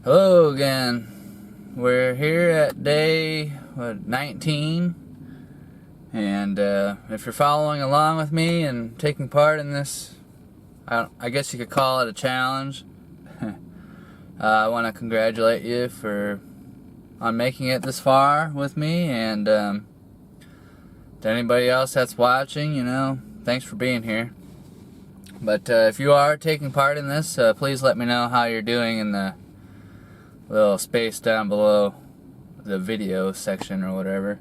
Hello again. We're here at day 19, and if you're following along with me and taking part in this, I guess you could call it a challenge. I want to congratulate you on making it this far with me, and to anybody else that's watching, thanks for being here. But if you are taking part in this, please let me know how you're doing in the little space down below the video section or whatever.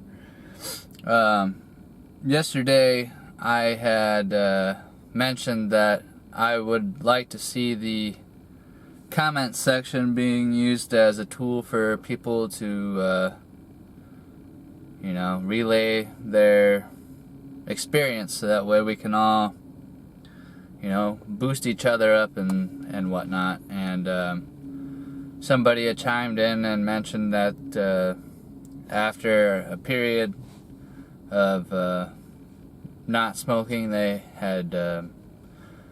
Yesterday I had mentioned that I would like to see the comment section being used as a tool for people to relay their experience, so that way we can all boost each other up and whatnot. And somebody had chimed in and mentioned that after a period of not smoking, they had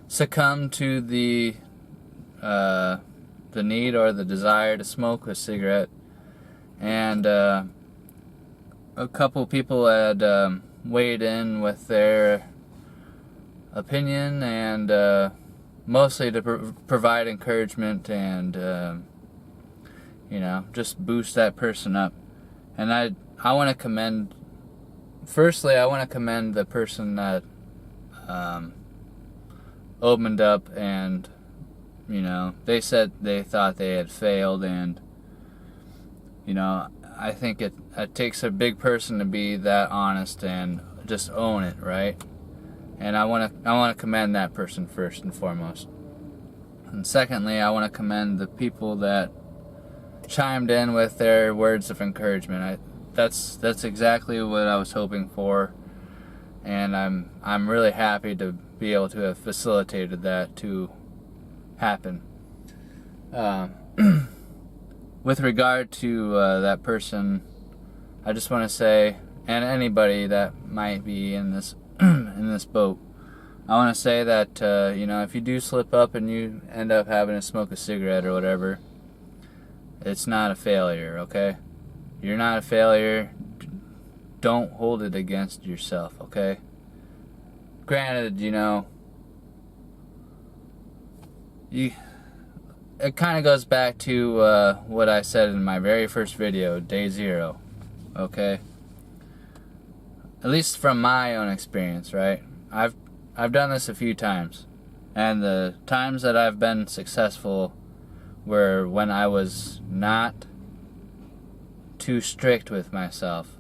succumbed to the need or the desire to smoke a cigarette. And a couple people had weighed in with their opinion, and mostly to provide encouragement and just boost that person up. And I want to commend, firstly, I want to commend the person that opened up and they said they thought they had failed. And I think it takes a big person to be that honest and just own it, right? And I want to commend that person first and foremost. And secondly, I want to commend the people that chimed in with their words of encouragement. That's exactly what I was hoping for, and I'm really happy to be able to have facilitated that to happen. With regard to that person, I just want to say, and anybody that might be in this in this boat, I want to say that if you do slip up and you end up having to smoke a cigarette or whatever, it's not a failure, okay? You're not a failure. Don't hold it against yourself, okay? Granted, it kind of goes back to what I said in my very first video, day 0, okay? At least from my own experience, right? I've done this a few times, and the times that I've been successful were when I was not too strict with myself.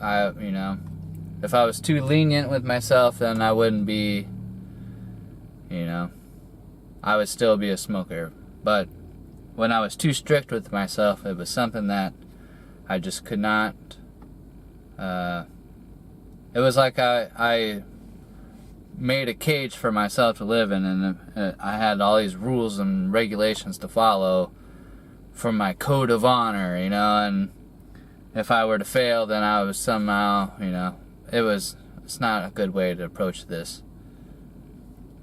If I was too lenient with myself, then I wouldn't be, I would still be a smoker. But when I was too strict with myself, it was something that I just could not, it was like I made a cage for myself to live in, and I had all these rules and regulations to follow from my code of honor, and if I were to fail, then I was somehow, it's not a good way to approach this.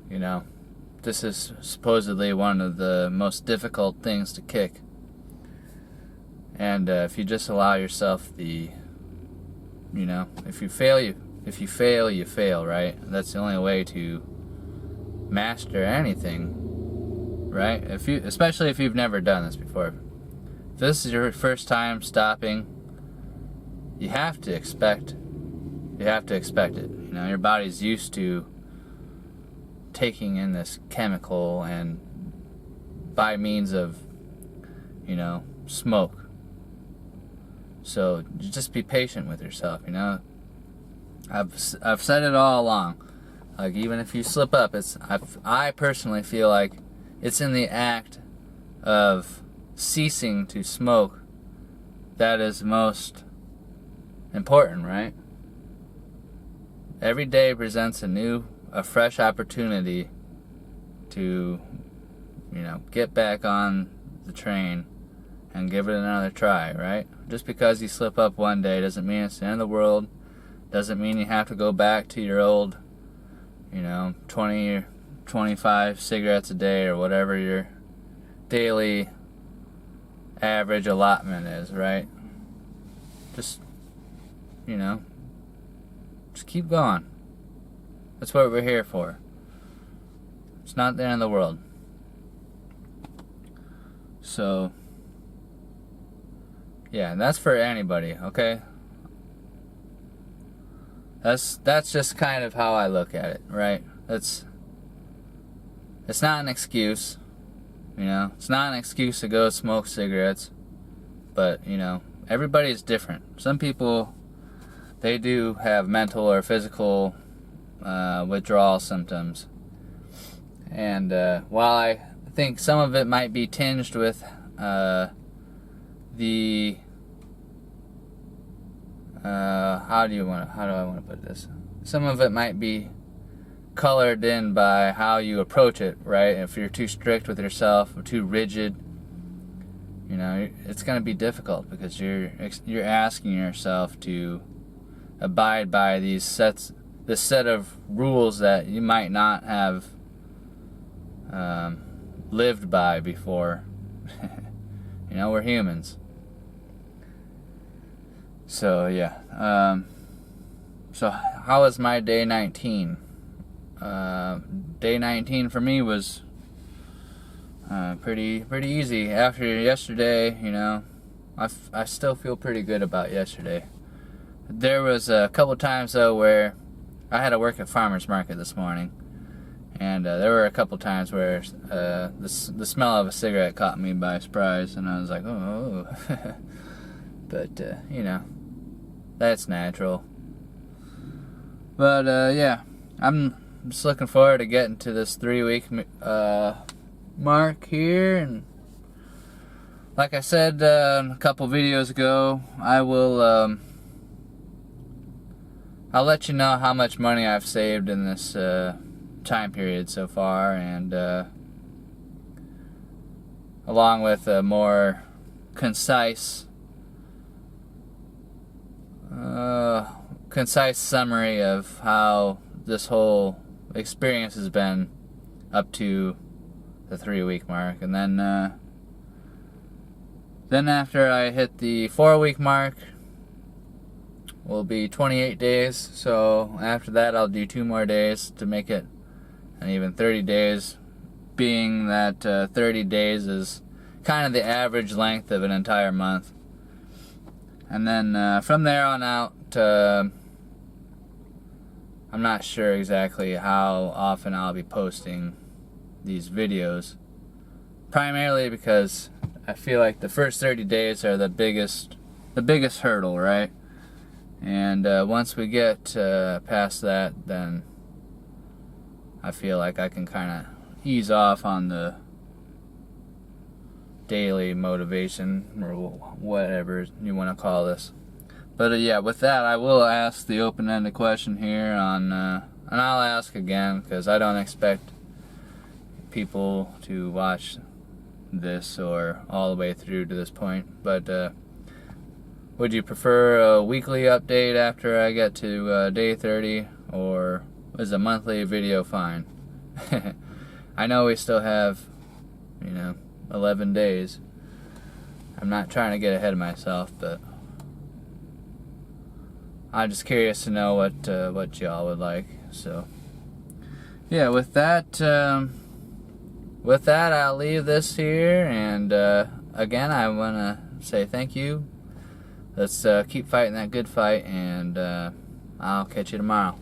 This is supposedly one of the most difficult things to kick. And if you just allow yourself if you fail, you fail, right? That's the only way to master anything, right? Especially if you've never done this before. If this is your first time stopping, you have to expect it. Your body's used to taking in this chemical, and by means of smoke. So just be patient with yourself. I've said it all along. Like, even if you slip up, I personally feel like it's in the act of ceasing to smoke that is most important, right? Every day presents a fresh opportunity to get back on the train and give it another try, right? Just because you slip up one day doesn't mean it's the end of the world. Doesn't mean you have to go back to your old 20 or 25 cigarettes a day or whatever daily average allotment is, right? Just, you know, just keep going. That's what we're here for. It's not the end of the world. So, yeah, and that's for anybody, okay? That's just kind of how I look at it, right? It's not an excuse, you know. It's not an excuse to go smoke cigarettes, but, you know, everybody's different. Some people, they do have mental or physical withdrawal symptoms, and while I think some of it might be tinged with how do I want to put this? Some of it might be colored in by how you approach it, right? If you're too strict with yourself or too rigid, you know, it's going to be difficult because you're asking yourself to abide by this set of rules that you might not have lived by before. You know, we're humans. So yeah. So how was my day 19? Day 19 for me was pretty easy. After yesterday, you know, I still feel pretty good about yesterday. There was a couple times though where I had to work at farmer's market this morning, and there were a couple times where the smell of a cigarette caught me by surprise, and I was like, oh. But you know, that's natural. But yeah, I'm just looking forward to getting to this 3-week mark here, and like I said a couple videos ago, I'll let you know how much money I've saved in this time period so far, and along with a more concise summary of how this whole experience has been up to the 3-week mark. And then after I hit the 4-week mark will be 28 days. So after that I'll do 2 more days to make it an even 30 days, being that 30 days is kind of the average length of an entire month. And then from there on out, I'm not sure exactly how often I'll be posting these videos, primarily because I feel like the first 30 days are the biggest hurdle, right? And once we get past that, then I feel like I can kind of ease off on the daily motivation, or whatever you want to call this. But yeah, with that, I will ask the open-ended question here on, and I'll ask again because I don't expect people to watch this or all the way through to this point. But would you prefer a weekly update after I get to day 30, or is a monthly video fine? I know we still have, you know, 11 days. I'm not trying to get ahead of myself, but I'm just curious to know what y'all would like. So yeah, with that I'll leave this here, and again, I want to say thank you. Let's keep fighting that good fight, and I'll catch you tomorrow.